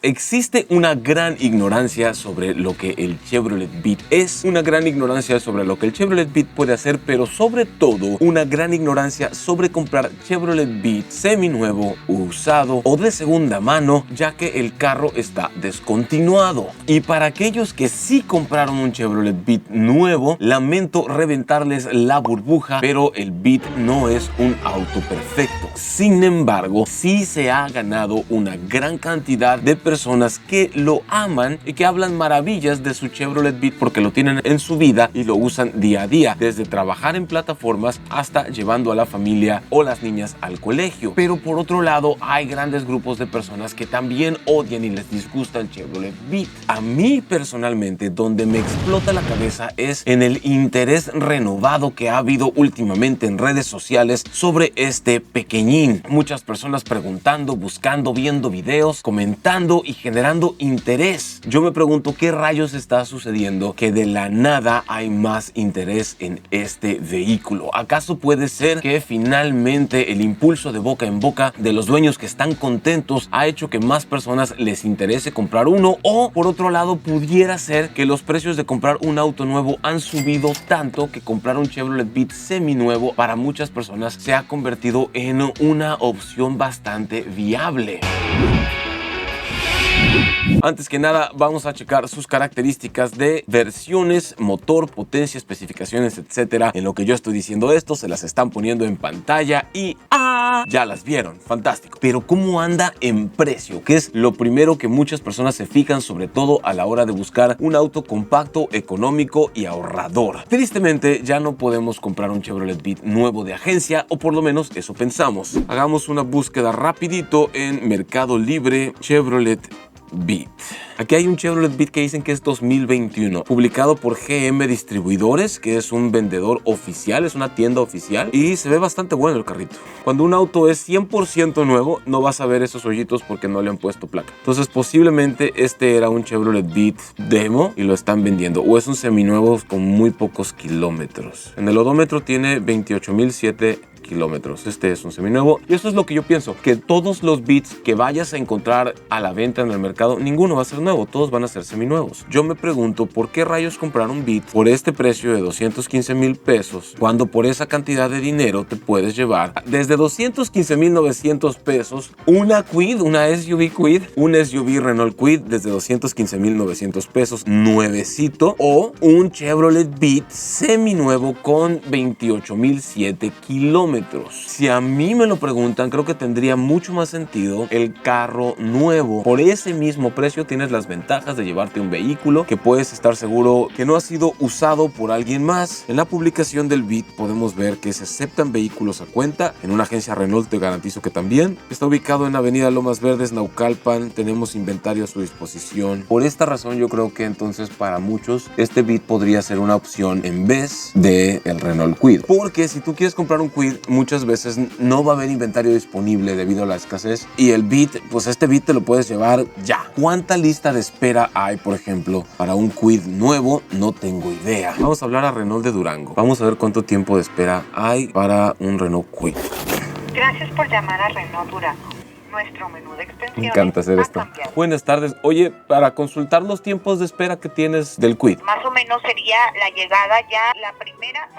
Existe una gran ignorancia sobre lo que el Chevrolet Beat es, una gran ignorancia sobre lo que el Chevrolet Beat puede hacer, pero sobre todo una gran ignorancia sobre comprar Chevrolet Beat seminuevo, usado o de segunda mano, ya que el carro está descontinuado. Y para aquellos que sí compraron un Chevrolet Beat nuevo, lamento reventarles la burbuja, pero el Beat no es un auto perfecto. Sin embargo, sí se ha ganado una gran cantidad de personas que lo aman y que hablan maravillas de su Chevrolet Beat porque lo tienen en su vida y lo usan día a día, desde trabajar en plataformas hasta llevando a la familia o las niñas al colegio. Pero por otro lado, hay grandes grupos de personas que también odian y les disgusta el Chevrolet Beat. A mí personalmente, donde me explota la cabeza es en el interés renovado que ha habido últimamente en redes sociales sobre este pequeñín. Muchas personas preguntando, buscando, viendo videos, comentando y generando interés. Yo me pregunto qué rayos está sucediendo que de la nada hay más interés en este vehículo. ¿Acaso puede ser que finalmente el impulso de boca en boca de los dueños que están contentos ha hecho que más personas les interese comprar uno? O por otro lado, pudiera ser que los precios de comprar un auto nuevo han subido tanto que comprar un Chevrolet Beat seminuevo para muchas personas se ha convertido en una opción bastante viable. Antes que nada, vamos a checar sus características de versiones, motor, potencia, especificaciones, etcétera. En lo que yo estoy diciendo esto, se las están poniendo en pantalla y ya las vieron, fantástico. Pero ¿cómo anda en precio? Que es lo primero que muchas personas se fijan, sobre todo a la hora de buscar un auto compacto, económico y ahorrador. Tristemente, ya no podemos comprar un Chevrolet Beat nuevo de agencia, o por lo menos eso pensamos. Hagamos una búsqueda rapidito en Mercado Libre, Chevrolet Beat. Aquí hay un Chevrolet Beat que dicen que es 2021, publicado por GM Distribuidores, que es un vendedor oficial, es una tienda oficial, y se ve bastante bueno el carrito. Cuando un auto es 100% nuevo, no vas a ver esos hoyitos porque no le han puesto placa. Entonces posiblemente este era un Chevrolet Beat demo y lo están vendiendo, o es un seminuevo con muy pocos kilómetros. En el odómetro tiene 28,007 kilómetros. Este es un seminuevo y esto es lo que yo pienso, que todos los Beats que vayas a encontrar a la venta en el mercado, ninguno va a ser nuevo, todos van a ser seminuevos. Yo me pregunto por qué rayos comprar un Beat por este precio de 215,000 pesos cuando por esa cantidad de dinero te puedes llevar desde 215,900 pesos una Kwid, una SUV Kwid, un SUV Renault Kwid desde 215,900 pesos nuevecito, o un Chevrolet Beat seminuevo con 28,007 kilómetros. Si a mí me lo preguntan, creo que tendría mucho más sentido el carro nuevo. Por ese mismo precio tienes las ventajas de llevarte un vehículo que puedes estar seguro que no ha sido usado por alguien más. En la publicación del Beat podemos ver que se aceptan vehículos a cuenta. En una agencia Renault te garantizo que también. Está ubicado en Avenida Lomas Verdes, Naucalpan. Tenemos inventario a su disposición. Por esta razón yo creo que entonces para muchos este Beat podría ser una opción en vez de el Renault Kwid. Porque si tú quieres comprar un Kwid, muchas veces no va a haber inventario disponible debido a la escasez, y el Beat, pues este Beat te lo puedes llevar ya. ¿Cuánta lista de espera hay, por ejemplo, para un Kwid nuevo? No tengo idea. Vamos a hablar a Renault de Durango. Vamos a ver cuánto tiempo de espera hay para un Renault Kwid. Gracias por llamar a Renault Durango. Nuestro menú de extensiones. Me encanta hacer esto. Buenas tardes. Oye, para consultar los tiempos de espera que tienes del Kwid. Más o menos sería la llegada ya la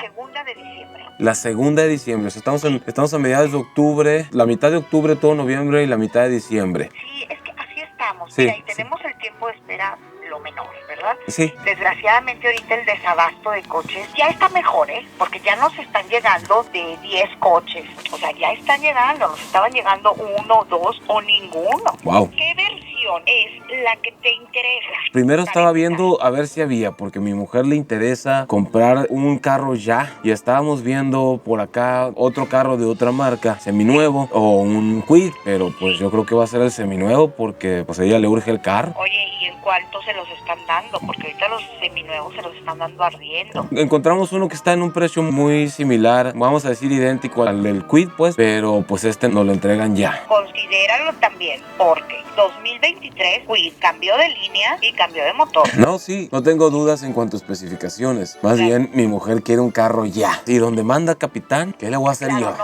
segunda de diciembre. La segunda de diciembre. Estamos a mediados de octubre, la mitad de octubre, todo noviembre y la mitad de diciembre. Sí, es que así estamos. Sí, mira, y tenemos el tiempo de espera lo menor, ¿verdad? Sí. Desgraciadamente ahorita el desabasto de coches ya está mejor, porque ya nos están llegando de 10 coches. O sea, ya están llegando, nos estaban llegando 1, 2 o ninguno. Wow. ¿Qué versión es la que te interesa? Primero estaba viendo a ver si había, porque a mi mujer le interesa comprar un carro ya, y estábamos viendo por acá otro carro de otra marca, seminuevo o un Kwid, pero pues yo creo que va a ser el seminuevo porque pues a ella le urge el carro. Oye, y en cuánto se los están dando, porque ahorita los seminuevos se los están dando ardiendo. Encontramos uno que está en un precio muy similar, vamos a decir idéntico al del Quid, pues, pero pues este nos lo entregan ya. Considéralo también, porque 2023 Quid cambió de línea y cambió de motor. No, sí, no tengo dudas en cuanto a especificaciones. Más bien, mi mujer quiere un carro ya. Y donde manda capitán, ¿qué le voy a hacer yo?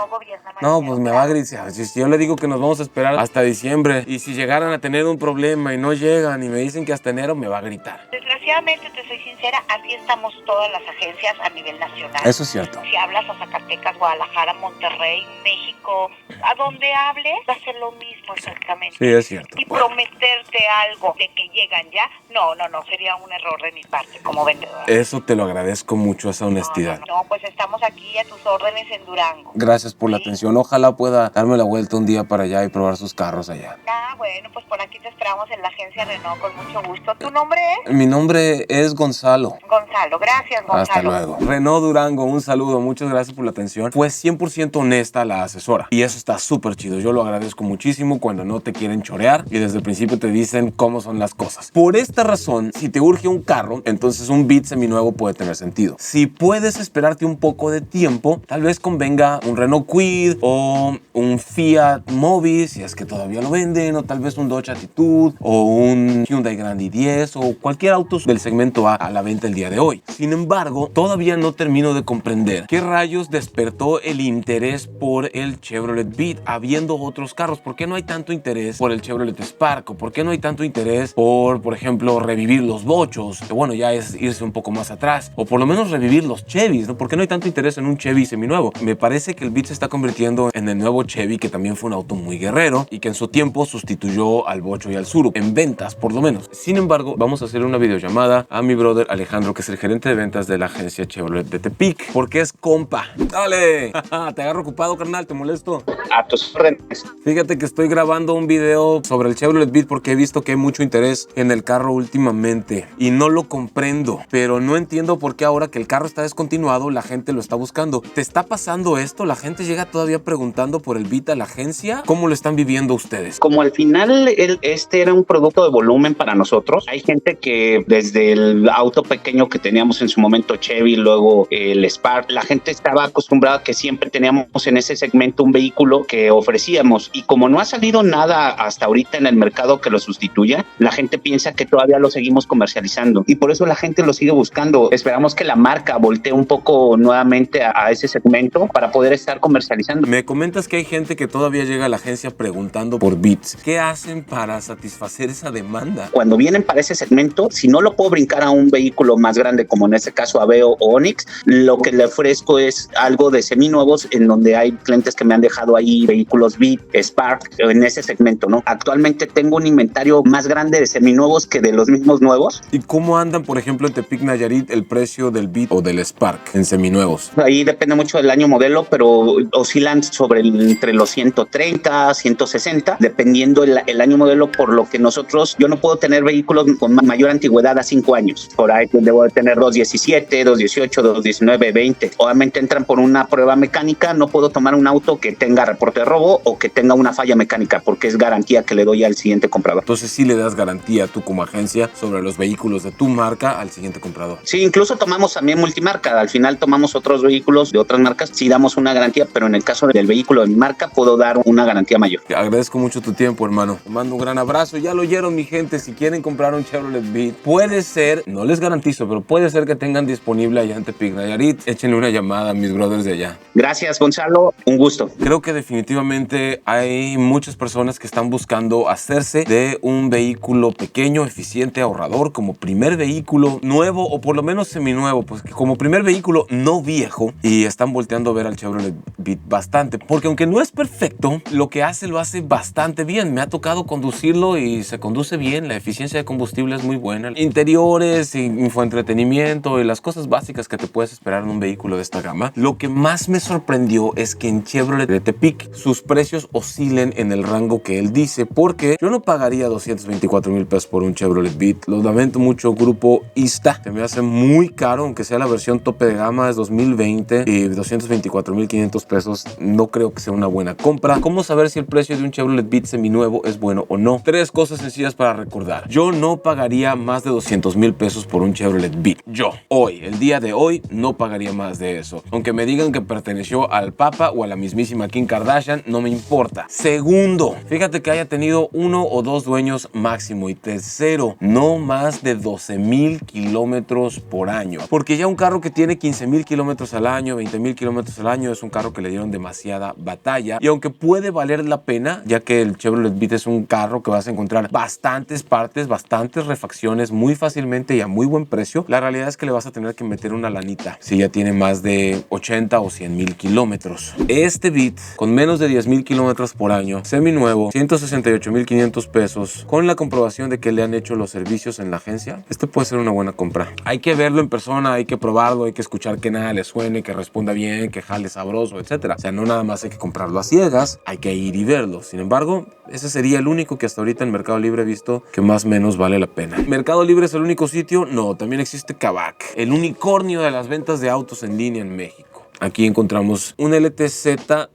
No, pues me va a gritar. Si yo le digo que nos vamos a esperar hasta diciembre y si llegaran a tener un problema y no llegan y me dicen que hasta enero, me va a gritar. Desgraciadamente, te soy sincera, así estamos todas las agencias a nivel nacional. Eso es cierto. Si hablas a Zacatecas, Guadalajara, Monterrey, México, a donde hables, va a ser lo mismo exactamente. Sí, es cierto. Y prometerte algo de que llegan ya, no, sería un error de mi parte como vendedora. Eso te lo agradezco mucho, esa honestidad. No, pues estamos aquí a tus órdenes en Durango. Gracias por la atención. Ojalá pueda darme la vuelta un día para allá y probar sus carros allá. Bueno, pues por aquí te esperamos en la agencia Renault con mucho gusto. ¿Tu nombre es? Mi nombre es Gonzalo. Gonzalo, gracias, Gonzalo. Hasta luego. Renault Durango, un saludo, muchas gracias por la atención. Fue 100% honesta la asesora y eso está súper chido. Yo lo agradezco muchísimo cuando no te quieren chorear y desde el principio te dicen cómo son las cosas. Por esta razón, si te urge un carro, entonces un Beat seminuevo puede tener sentido. Si puedes esperarte un poco de tiempo, tal vez convenga un Renault Kwid o un Fiat Mobi, si es que todavía lo venden, o tal vez un Dodge Attitude o un Hyundai Grand i10 o cualquier auto del segmento A la venta el día de hoy. Sin embargo, todavía no termino de comprender qué rayos despertó el interés por el Chevrolet Beat habiendo otros carros. ¿Por qué no hay tanto interés por el Chevrolet Spark? ¿O por qué no hay tanto interés por ejemplo, revivir los bochos? Que bueno, ya es irse un poco más atrás. O por lo menos revivir los Chevys, ¿no? ¿Por qué no hay tanto interés en un Chevy seminuevo? Me parece que el Beat se está convirtiendo en el nuevo Chevy, que también fue un auto muy guerrero y que en su tiempo sustituyó al Bocho y al Tsuru, en ventas por lo menos. Sin embargo, vamos a hacer una videollamada a mi brother Alejandro, que es el gerente de ventas de la agencia Chevrolet de Tepic, porque es compa. ¡Dale! Te agarro ocupado, carnal, ¿te molesto? A tus órdenes. Fíjate que estoy grabando un video sobre el Chevrolet Beat porque he visto que hay mucho interés en el carro últimamente y no lo comprendo, pero no entiendo por qué ahora que el carro está descontinuado la gente lo está buscando. ¿Te está pasando esto? ¿La gente llega todavía preguntando por el Beat a la agencia? ¿Cómo lo están viviendo ustedes? Como al final este era un producto de volumen para nosotros, hay gente que desde el auto pequeño que teníamos en su momento Chevy, luego el Spark, la gente estaba acostumbrada que siempre teníamos en ese segmento un vehículo que ofrecíamos, y como no ha salido nada hasta ahorita en el mercado que lo sustituya, la gente piensa que todavía lo seguimos comercializando y por eso la gente lo sigue buscando. Esperamos que la marca voltee un poco nuevamente a ese segmento para poder estar comercializando. Me comentas que hay gente que todavía llega a la agencia preguntando por Beats. ¿Qué hacen para satisfacer esa demanda? Cuando vienen para ese segmento, si no lo puedo brincar a un vehículo más grande como en este caso Aveo o Onix, lo que le ofrezco es algo de seminuevos, en donde hay clientes que me han dejado ahí vehículos Beat, Spark, en ese segmento, ¿no? Actualmente tengo un inventario más grande de seminuevos que de los mismos nuevos. ¿Y cómo andan, por ejemplo, en Tepic, Nayarit, el precio del Beat o del Spark en seminuevos? Ahí depende mucho del año modelo, pero oscilan sobre entre los 130, 160, dependiendo el año modelo, por lo que yo no puedo tener vehículos con mayor antigüedad a 5 años. Por ahí debo de tener 217, 218, 219, 20. Obviamente entran por una prueba mecánica. No puedo tomar un auto que tenga reporte de robo o que tenga una falla mecánica, porque es garantía que le doy al siguiente comprador. Entonces sí le das garantía tú como agencia sobre los vehículos de tu marca al siguiente comprador. Sí, incluso tomamos también multimarca. Al final tomamos otros vehículos de otras marcas, sí damos una garantía, pero en el caso del vehículo de mi marca puedo dar una garantía mayor. Te agradezco mucho tu tiempo, hermano. Te mando un gran abrazo. Ya lo oyeron, mi gente. Si quieren comprar un Chevrolet Beat, puede ser, no les garantizo, pero puede ser que tengan disponible allá en Tepic, Nayarit. Échenle una llamada a mis brothers de allá. Gracias, Gonzalo. Un gusto. Creo que definitivamente hay muchas personas que están buscando hacerse de un vehículo pequeño, eficiente, ahorrador, como primer vehículo nuevo o por lo menos seminuevo, pues como primer vehículo no viejo, y están volteando a ver al Chevrolet Beat bastante, porque aunque no es perfecto, lo que hace lo hace bastante bien. Me ha tocado conducirlo y se conduce bien, la eficiencia de combustible es muy buena, interiores, infoentretenimiento y las cosas básicas que te puedes esperar en un vehículo de esta gama. Lo que más me sorprendió es que en Chevrolet de Tepic sus precios oscilen en el el rango que él dice, porque yo no pagaría 224 mil pesos por un Chevrolet Beat. Lo lamento mucho, grupo ISTA. Se me hace muy caro, aunque sea la versión tope de gama, es 2020 y 224,500 pesos. No creo que sea una buena compra. ¿Cómo saber si el precio de un Chevrolet Beat seminuevo es bueno o no? 3 cosas sencillas para recordar. Yo no pagaría más de 200 mil pesos por un Chevrolet Beat. Yo, hoy, el día de hoy, no pagaría más de eso. Aunque me digan que perteneció al Papa o a la mismísima Kim Kardashian, no me importa. Segundo, fíjate que haya tenido 1 o 2 dueños máximo. Y tercero, no más de 12,000 kilómetros por año. Porque ya un carro que tiene 15,000 kilómetros al año, 20,000 kilómetros al año, es un carro que le dieron demasiada batalla. Y aunque puede valer la pena, ya que el Chevrolet Beat es un carro que vas a encontrar bastantes partes, bastantes refacciones muy fácilmente y a muy buen precio, la realidad es que le vas a tener que meter una lanita si ya tiene más de 80 o 100,000 kilómetros. Este Beat, con menos de 10,000 kilómetros por año, seminuevo, 168,500 pesos, con la comprobación de que le han hecho los servicios en la agencia, este puede ser una buena compra. Hay que verlo en persona, hay que probarlo, hay que escuchar que nada le suene, que responda bien, que jale sabroso, etc. O sea, no nada más hay que comprarlo a ciegas, hay que ir y verlo. Sin embargo, ese sería el único que hasta ahorita en Mercado Libre he visto que más o menos vale la pena. ¿Mercado Libre es el único sitio? No, también existe Kavak, el unicornio de las ventas de autos en línea en México. Aquí encontramos un LTZ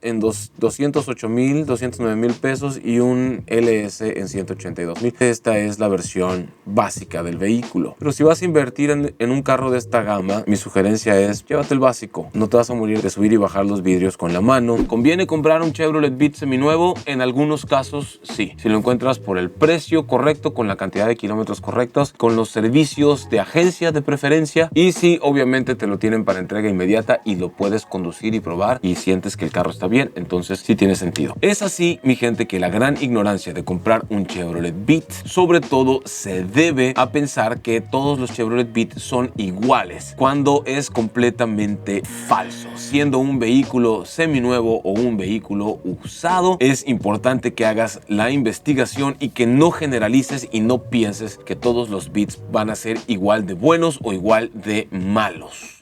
en 208,000, 209,000 pesos y un LS en 182,000. Esta es la versión básica del vehículo. Pero si vas a invertir en un carro de esta gama, mi sugerencia es llévate el básico. No te vas a morir de subir y bajar los vidrios con la mano. ¿Conviene comprar un Chevrolet Beat seminuevo? En algunos casos sí. Si lo encuentras por el precio correcto, con la cantidad de kilómetros correctos, con los servicios de agencia de preferencia y si obviamente te lo tienen para entrega inmediata y lo puedes conducir y probar y sientes que el carro está bien, entonces sí tiene sentido. Es así, mi gente, que la gran ignorancia de comprar un Chevrolet Beat sobre todo se debe a pensar que todos los Chevrolet Beat son iguales, cuando es completamente falso. Siendo un vehículo seminuevo o un vehículo usado, es importante que hagas la investigación y que no generalices y no pienses que todos los Beats van a ser igual de buenos o igual de malos.